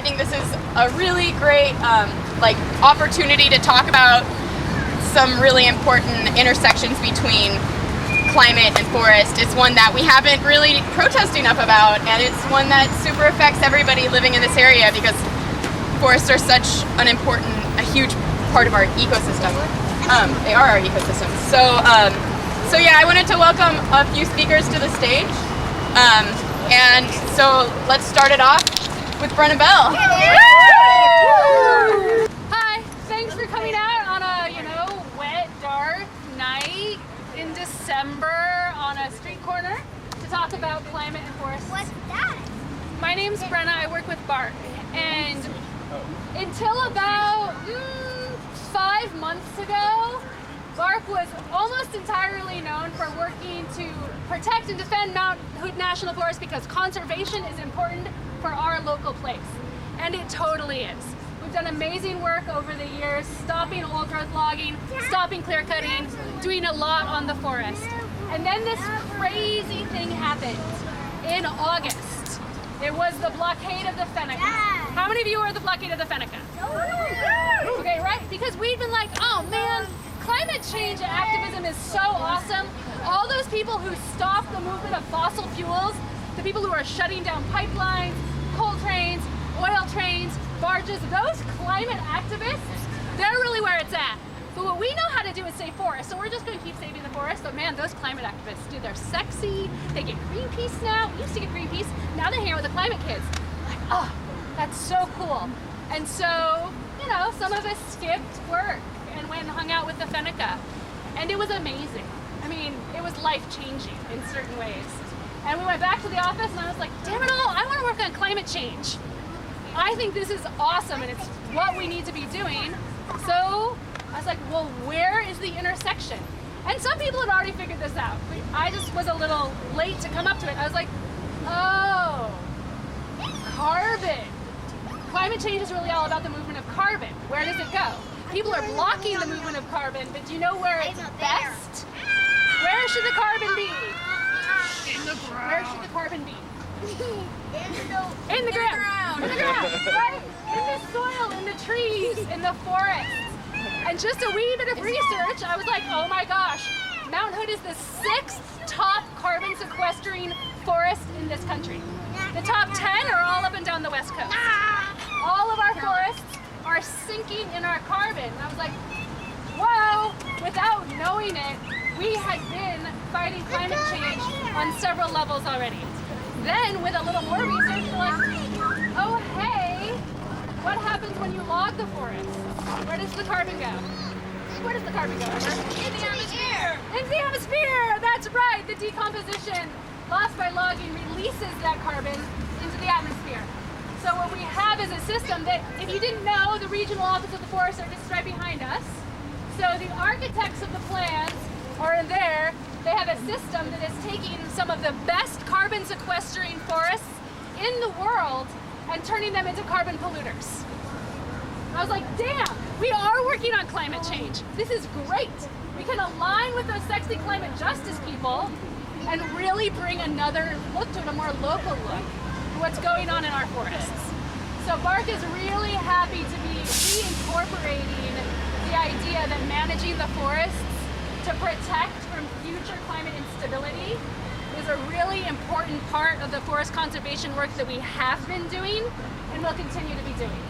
think this is a really great opportunity to talk about some really important intersections between climate and forest. It's one that we haven't really protested enough about, and it's one that super affects everybody living in this area because forests are such a huge part of our ecosystem. They are our ecosystem. So yeah, I wanted to welcome a few speakers to the stage. And so let's start it off with Brenna Bell. Hi, thanks for coming out on a, wet, dark night in December on a street corner to talk about climate and forests. What's that? My name's Brenna, I work with Bark, and until about 5 months ago, Bark was almost entirely known for working to protect and defend Mount Hood National Forest because conservation is important for our local place. And it totally is. We've done amazing work over the years, stopping old growth logging, stopping clear cutting, doing a lot on the forest. And then this crazy thing happened in August. It was the blockade of the Fenneca. How many of you are the blockade of the Fenneca? Okay, right? Because we've been like, oh man, climate change activism is so awesome. All those people who stopped the movement of fossil fuels, the people who are shutting down pipelines, coal trains, oil trains, barges, those climate activists, they're really where it's at. But what we know how to do is save forests, so we're just going to keep saving the forest. But man, those climate activists, dude, they're sexy. They get Greenpeace now. We used to get Greenpeace. Now they hang out with the climate kids. Like, oh, that's so cool. And so, some of us skipped work and went and hung out with the Fenneca. And it was amazing. I mean, it was life-changing in certain ways. And we went back to the office and I was like, damn it all, I want to work on climate change. I think this is awesome and it's what we need to be doing. So I was like, well, where is the intersection? And some people had already figured this out. I just was a little late to come up to it. I was like, oh, carbon. Climate change is really all about the movement of carbon. Where does it go? People are blocking the movement of carbon, but do you know where it's best? Where should the carbon be? In the ground. Where should the carbon be? In the ground. In the ground, right? In the soil, in the trees, in the forests. And just a wee bit of research, I was like, oh my gosh, Mount Hood is the 6th top carbon sequestering forest in this country. The top 10 are all up and down the West Coast. All of our forests are sinking in our carbon. And I was like, whoa, without knowing it, we had been fighting climate change on several levels already. Then with a little more research, we're like, oh hey, what happens when you log the forest? Where does the carbon go? Where does the carbon go? In the atmosphere. Into the atmosphere, that's right. The decomposition lost by logging releases that carbon into the atmosphere. So what we have is a system that, if you didn't know, the regional office of the forest are just right behind us. So the architects of the plans are in there. They have a system that is taking some of the best carbon sequestering forests in the world and turning them into carbon polluters. I was like, damn, we are working on climate change. This is great. We can align with those sexy climate justice people and really bring another look to it, a more local look to what's going on in our forests. So Bark is really happy to be reincorporating the idea that managing the forests to protect from future climate instability is a really important part of the forest conservation work that we have been doing and will continue to be doing.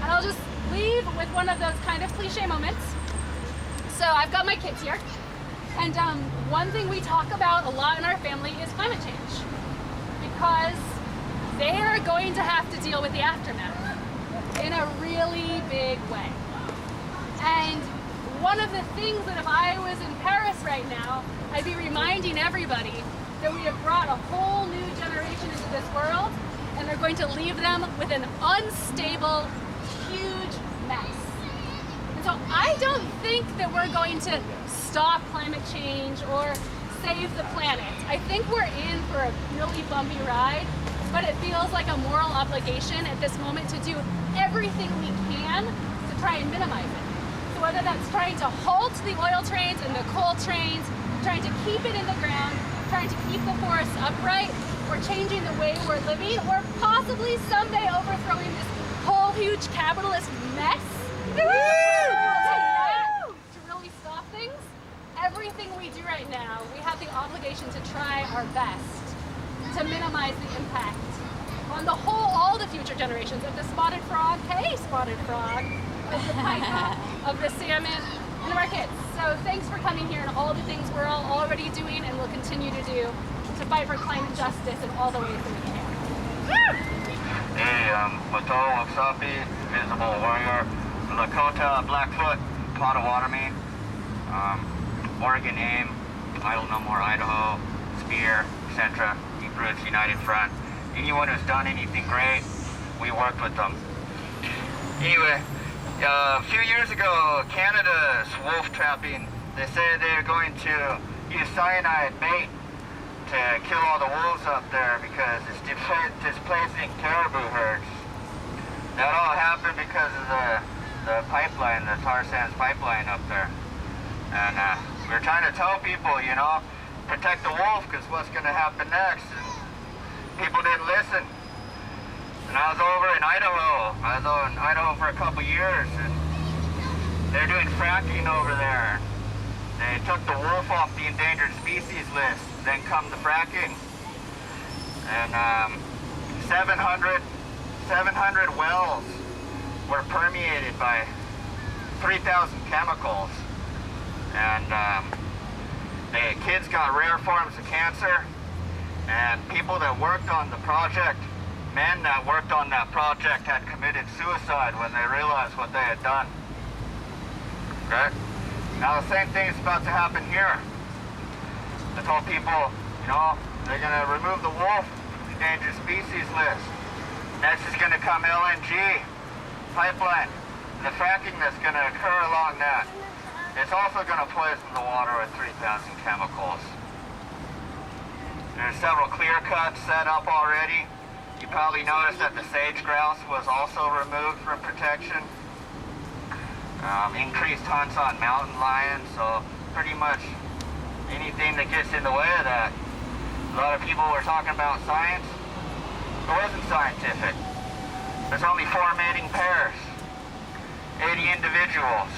And I'll just leave with one of those kind of cliche moments. So I've got my kids here, and one thing we talk about a lot in our family is climate change, because they are going to have to deal with the aftermath in a really big way. And one of the things that if I was in Paris right now, I'd be reminding everybody that we have brought a whole new generation into this world, and they're going to leave them with an unstable, huge mess. And so I don't think that we're going to stop climate change or save the planet. I think we're in for a really bumpy ride, but it feels like a moral obligation at this moment to do everything we can to try and minimize it. So whether that's trying to halt the oil trains and the coal trains, trying to keep it in the ground, trying to keep the forests upright, or changing the way we're living, or possibly someday overthrowing overthrowing this whole huge capitalist mess. We'll take that to really stop things. Everything we do right now, we have the obligation to try our best to minimize the impact on the whole, all the future generations of the spotted frog, hey spotted frog, of the pike, of the salmon, and of our kids. So thanks for coming here and all the things we're all already doing and will continue to do to fight for climate justice in all the ways that we can. Hey, Mato Waksapi, Visible Warrior, Lakota, Blackfoot, Potawatomi, Oregon AIM, Idle No More Idaho, Spear, Centra, Deep Roots United Front. Anyone who's done anything great, we worked with them. Anyway, a few years ago, Canada's wolf trapping, they said they're going to use cyanide bait to kill all the wolves up there because it's displacing caribou herds. That all happened because of the pipeline, the tar sands pipeline up there. And we're trying to tell people, you know, protect the wolf because what's going to happen next? And people didn't listen. And I was over in Idaho. I was over in Idaho for a couple years, and they're doing fracking over there. They took the wolf off the endangered species list, then come the fracking. And 700 wells were permeated by 3,000 chemicals. And the kids got rare forms of cancer. And people that worked on the project, men that worked on that project had committed suicide when they realized what they had done. Okay? Now the same thing is about to happen here. I told people, you know, they're going to remove the wolf from the endangered species list. Next is going to come LNG pipeline. The fracking that's going to occur along that. It's also going to poison the water with 3,000 chemicals. There's several clear cuts set up already. You probably noticed that the sage grouse was also removed from protection. Increased hunts on mountain lions, so pretty much anything that gets in the way of that. A lot of people were talking about science. It wasn't scientific. There's only 4 mating pairs, 80 individuals.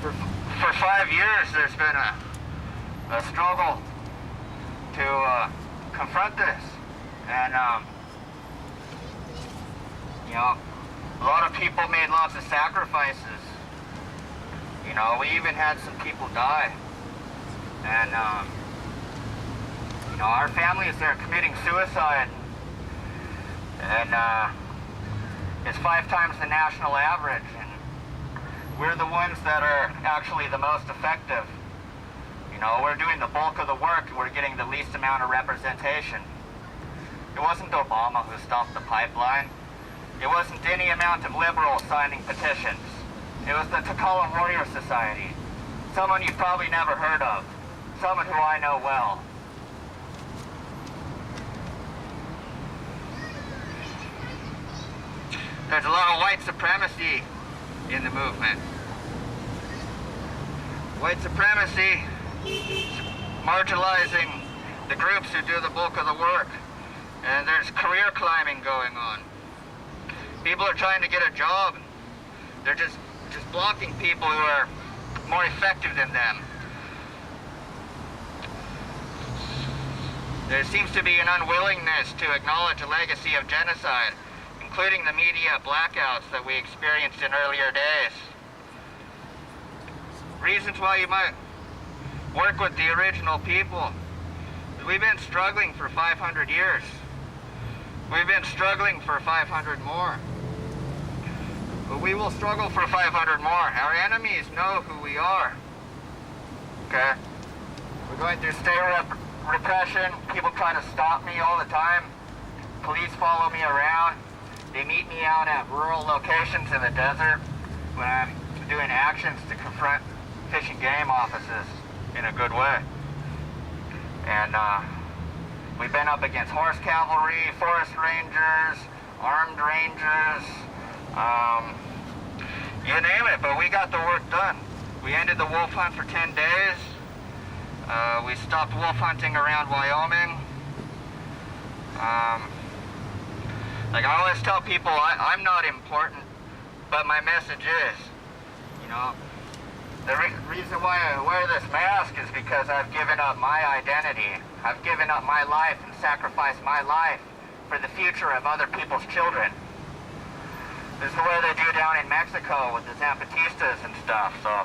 For 5 years, there's been a struggle to confront this, and you know, a lot of people made lots of sacrifices. You know, we even had some people die, and you know, our families are committing suicide, and it's 5 times the national average, and we're the ones that are actually the most effective. You know, we're doing the bulk of the work, and we're getting the least amount of representation. It wasn't Obama who stopped the pipeline. It wasn't any amount of liberals signing petitions. It was the Takala Warrior Society. Someone you've probably never heard of. Someone who I know well. There's a lot of white supremacy in the movement. White supremacy marginalizing the groups who do the bulk of the work. And there's career climbing going on. People are trying to get a job. They're just blocking people who are more effective than them. There seems to be an unwillingness to acknowledge a legacy of genocide, including the media blackouts that we experienced in earlier days. Reasons why you might work with the original people. We've been struggling for 500 years. We've been struggling for 500 more. But we will struggle for 500 more. Our enemies know who we are. Okay? We're going through state repression. People trying to stop me all the time. Police follow me around. They meet me out at rural locations in the desert when I'm doing actions to confront fish and game offices in a good way. And we've been up against horse cavalry, forest rangers, armed rangers, you name it, but we got the work done. We ended the wolf hunt for 10 days. We stopped wolf hunting around Wyoming. Like I always tell people, I'm not important, but my message is, you know, the reason why I wear this mask is because I've given up my identity. I've given up my life and sacrificed my life for the future of other people's children. This is the way they do down in Mexico with the Zapatistas and stuff. So,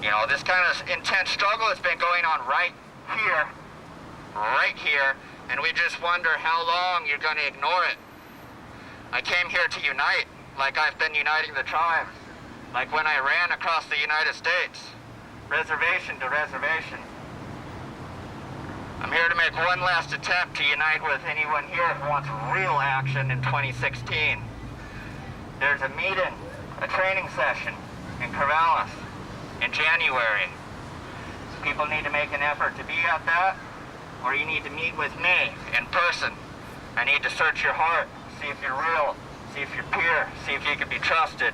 you know, this kind of intense struggle has been going on right here, and we just wonder how long you're going to ignore it. I came here to unite, like I've been uniting the tribes, like when I ran across the United States, reservation to reservation. I'm here to make one last attempt to unite with anyone here who wants real action in 2016. There's a meeting, a training session in Corvallis in January. People need to make an effort to be at that, or you need to meet with me in person. I need to search your heart, see if you're real, see if you're pure, see if you can be trusted.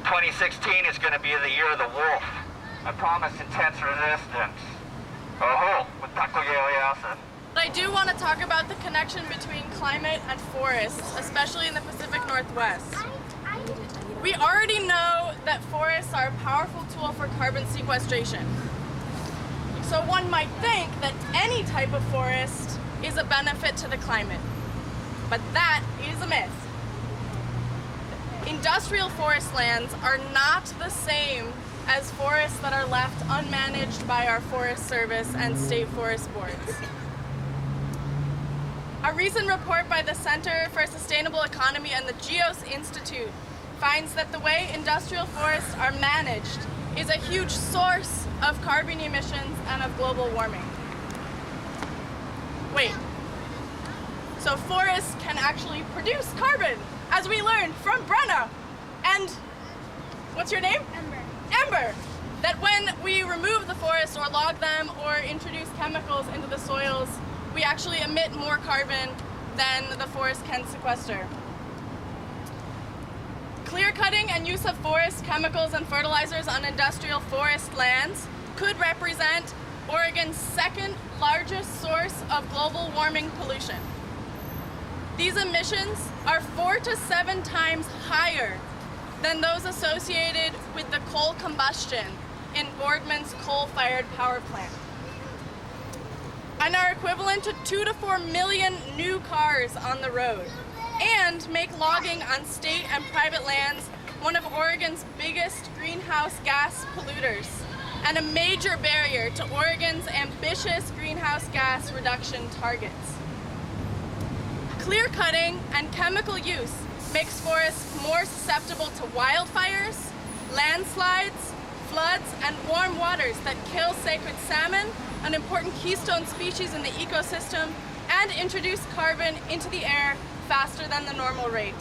2016 is going to be the year of the wolf. I promise intense resistance. Oh, with Takoyeyasa. I do want to talk about the connection between climate and forests, especially in the Pacific Northwest. We already know that forests are a powerful tool for carbon sequestration. So one might think that any type of forest is a benefit to the climate. But that is a myth. Industrial forest lands are not the same as forests that are left unmanaged by our Forest Service and state forest boards. A recent report by the Center for Sustainable Economy and the GEOS Institute finds that the way industrial forests are managed is a huge source of carbon emissions and of global warming. Wait, so forests can actually produce carbon, as we learned from Brenna. And what's your name? Ember. That when we remove the forest or log them or introduce chemicals into the soils, we actually emit more carbon than the forest can sequester. Clear cutting and use of forest chemicals and fertilizers on industrial forest lands could represent Oregon's second largest source of global warming pollution. These emissions are 4 to 7 times higher than those associated with the coal combustion in Boardman's coal-fired power plant, and are equivalent to 2 to 4 million new cars on the road, and make logging on state and private lands one of Oregon's biggest greenhouse gas polluters, and a major barrier to Oregon's ambitious greenhouse gas reduction targets. Clear cutting and chemical use makes forests more susceptible to wildfires, landslides, floods, and warm waters that kill sacred salmon, an important keystone species in the ecosystem, and introduce carbon into the air faster than the normal rate.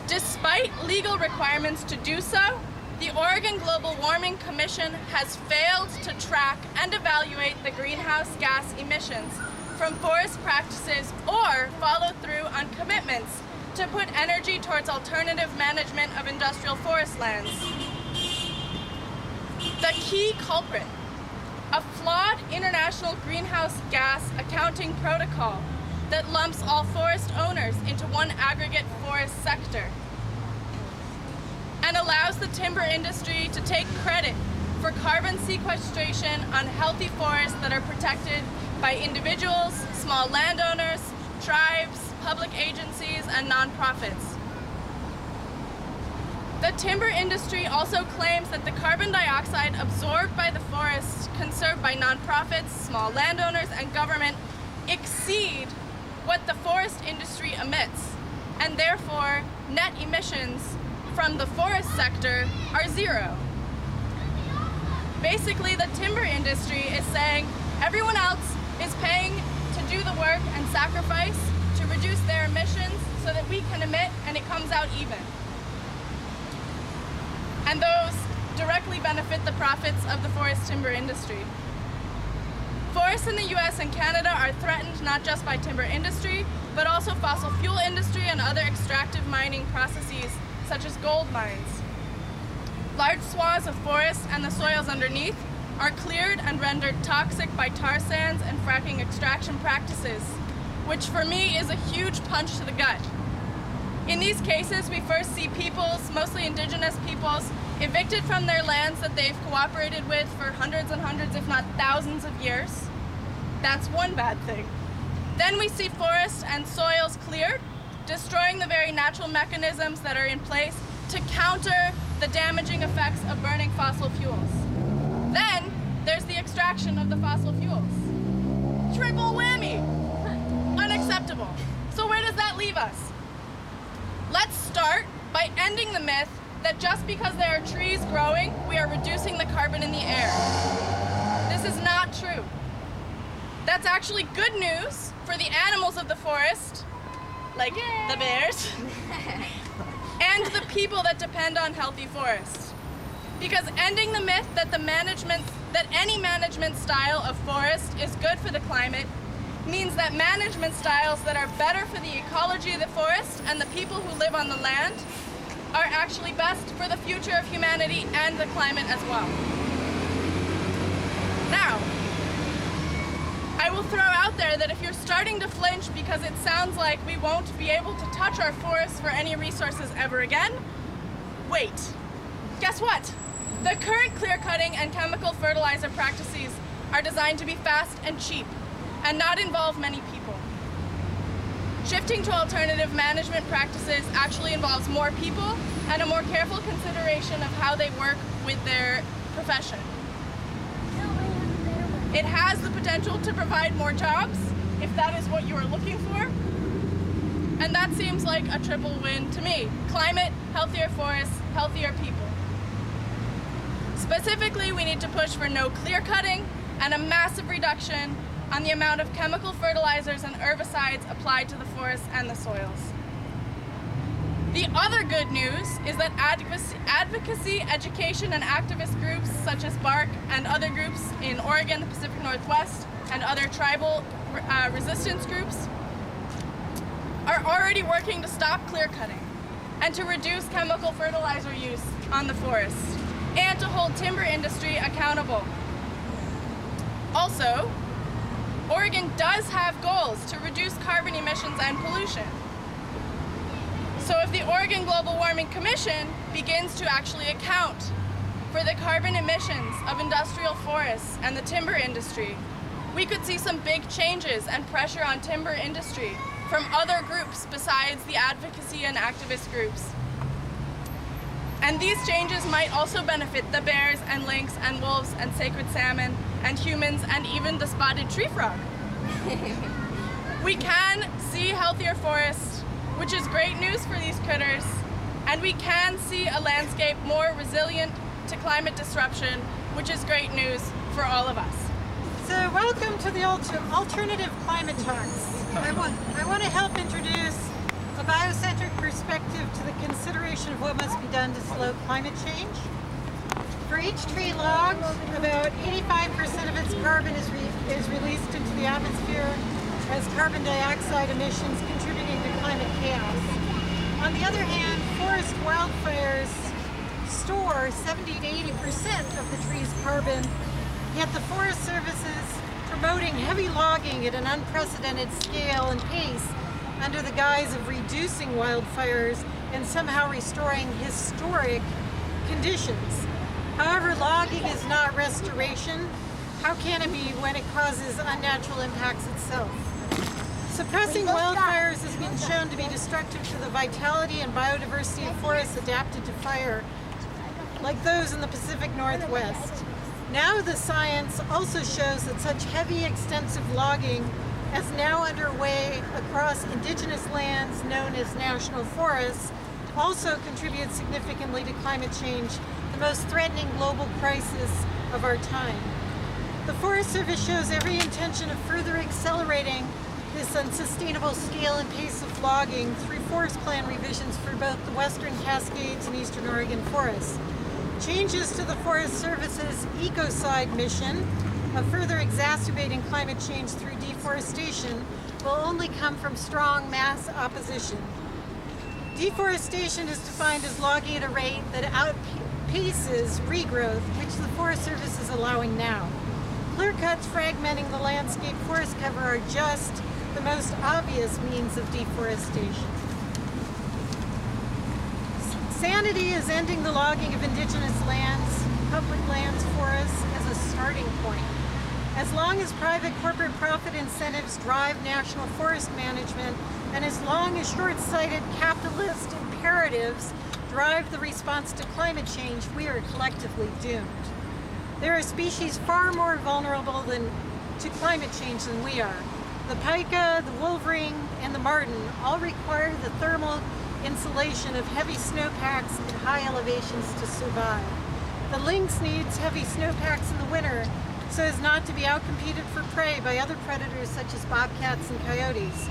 Despite legal requirements to do so, the Oregon Global Warming Commission has failed to track and evaluate the greenhouse gas emissions from forest practices or follow through on commitments to put energy towards alternative management of industrial forest lands. The key culprit, a flawed international greenhouse gas accounting protocol that lumps all forest owners into one aggregate forest sector and allows the timber industry to take credit for carbon sequestration on healthy forests that are protected by individuals, small landowners, tribes, public agencies, and nonprofits. The timber industry also claims that the carbon dioxide absorbed by the forests conserved by nonprofits, small landowners, and government exceed what the forest industry emits, and therefore net emissions from the forest sector are zero. Basically, the timber industry is saying everyone else is paying to do the work and sacrifice to reduce their emissions so that we can emit and it comes out even. And those directly benefit the profits of the forest timber industry. Forests in the US and Canada are threatened not just by timber industry, but also fossil fuel industry and other extractive mining processes, such as gold mines. Large swaths of forest and the soils underneath are cleared and rendered toxic by tar sands and fracking extraction practices, which for me is a huge punch to the gut. In these cases, we first see peoples, mostly indigenous peoples, evicted from their lands that they've cooperated with for hundreds and hundreds, if not thousands of years. That's one bad thing. Then we see forests and soils cleared, destroying the very natural mechanisms that are in place to counter the damaging effects of burning fossil fuels. Then there's the extraction of the fossil fuels. Triple whammy! Unacceptable. So where does that leave us? Let's start by ending the myth that just because there are trees growing, we are reducing the carbon in the air. This is not true. That's actually good news for the animals of the forest, like the bears, and the people that depend on healthy forests. Because ending the myth that any management style of forest is good for the climate means that management styles that are better for the ecology of the forest and the people who live on the land are actually best for the future of humanity and the climate as well. Now, I will throw out there that if you're starting to flinch because it sounds like we won't be able to touch our forests for any resources ever again, wait. Guess what? The current clear-cutting and chemical fertilizer practices are designed to be fast and cheap and not involve many people. Shifting to alternative management practices actually involves more people and a more careful consideration of how they work with their profession. It has the potential to provide more jobs, if that is what you are looking for. And that seems like a triple win to me. Climate, healthier forests, healthier people. Specifically, we need to push for no clear cutting and a massive reduction on the amount of chemical fertilizers and herbicides applied to the forests and the soils. The other good news is that advocacy, education, and activist groups such as BARC and other groups in Oregon, the Pacific Northwest, and other tribal resistance groups are already working to stop clear cutting and to reduce chemical fertilizer use on the forests and to hold timber industry accountable. Also, Oregon does have goals to reduce carbon emissions and pollution. So if the Oregon Global Warming Commission begins to actually account for the carbon emissions of industrial forests and the timber industry, we could see some big changes and pressure on timber industry from other groups besides the advocacy and activist groups. And these changes might also benefit the bears and lynx and wolves and sacred salmon and humans and even the spotted tree frog. We can see healthier forests, which is great news for these critters, and we can see a landscape more resilient to climate disruption, which is great news for all of us. So welcome to the Alternative Climate Talks. I want to help introduce a biocentric perspective to the consideration of what must be done to slow climate change. For each tree logged, about 85% of its carbon is released into the atmosphere as carbon dioxide emissions contributing to climate chaos. On the other hand, forest wildfires store 70 to 80% of the tree's carbon, yet the Forest Service is promoting heavy logging at an unprecedented scale and pace under the guise of reducing wildfires and somehow restoring historic conditions. However, logging is not restoration. How can it be when it causes unnatural impacts itself? Suppressing wildfires has been shown to be destructive to the vitality and biodiversity of forests adapted to fire, like those in the Pacific Northwest. Now the science also shows that such heavy, extensive logging as now underway across indigenous lands known as national forests also contributes significantly to climate change, the most threatening global crisis of our time. The Forest Service shows every intention of further accelerating this unsustainable scale and pace of logging through forest plan revisions for both the Western Cascades and Eastern Oregon forests. Changes to the Forest Service's ecocide mission of further exacerbating climate change through deforestation will only come from strong mass opposition. Deforestation is defined as logging at a rate that outpaces regrowth, which the Forest Service is allowing now. Clear cuts fragmenting the landscape forest cover are just the most obvious means of deforestation. Sanity is ending the logging of indigenous lands, public lands, forests as a starting point. As long as private corporate profit incentives drive national forest management, and as long as short-sighted capitalist imperatives drive the response to climate change, we are collectively doomed. There are species far more vulnerable to climate change than we are. The pika, the wolverine, and the marten all require the thermal insulation of heavy snowpacks at high elevations to survive. The lynx needs heavy snowpacks in the winter so as not to be outcompeted for prey by other predators such as bobcats and coyotes.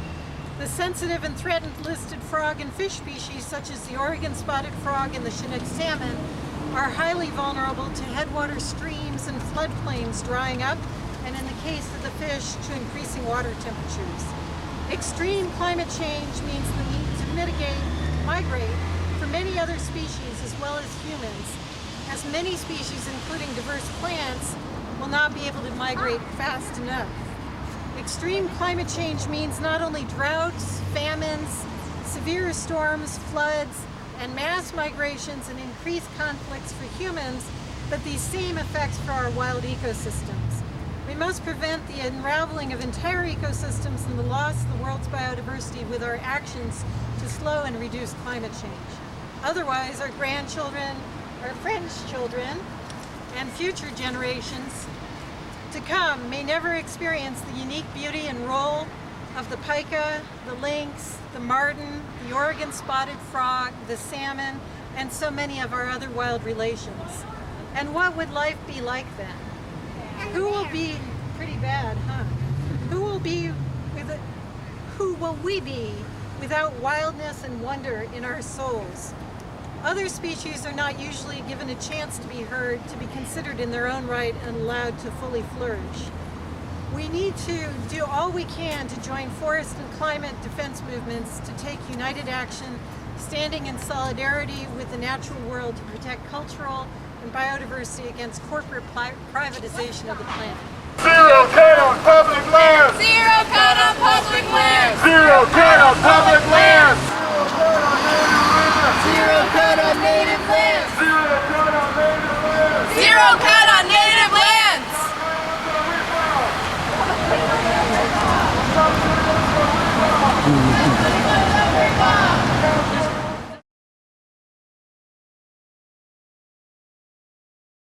The sensitive and threatened listed frog and fish species such as the Oregon spotted frog and the Chinook salmon are highly vulnerable to headwater streams and floodplains drying up, and in the case of the fish, to increasing water temperatures. Extreme climate change means the need to migrate for many other species as well as humans, as many species, including diverse plants, will not be able to migrate fast enough. Extreme climate change means not only droughts, famines, severe storms, floods, and mass migrations and increased conflicts for humans, but these same effects for our wild ecosystems. We must prevent the unraveling of entire ecosystems and the loss of the world's biodiversity with our actions to slow and reduce climate change. Otherwise, our grandchildren, our friends' children, and future generations to come may never experience the unique beauty and role of the pika, the lynx, the marten, the Oregon spotted frog, the salmon, and so many of our other wild relations. And what would life be like then? Who will be pretty bad, huh? Who will we be without wildness and wonder in our souls? Other species are not usually given a chance to be heard, to be considered in their own right, and allowed to fully flourish. We need to do all we can to join forest and climate defense movements to take united action, standing in solidarity with the natural world to protect cultural and biodiversity against corporate privatization of the planet. Zero cut on public lands! Zero cut on public lands! Zero cut on public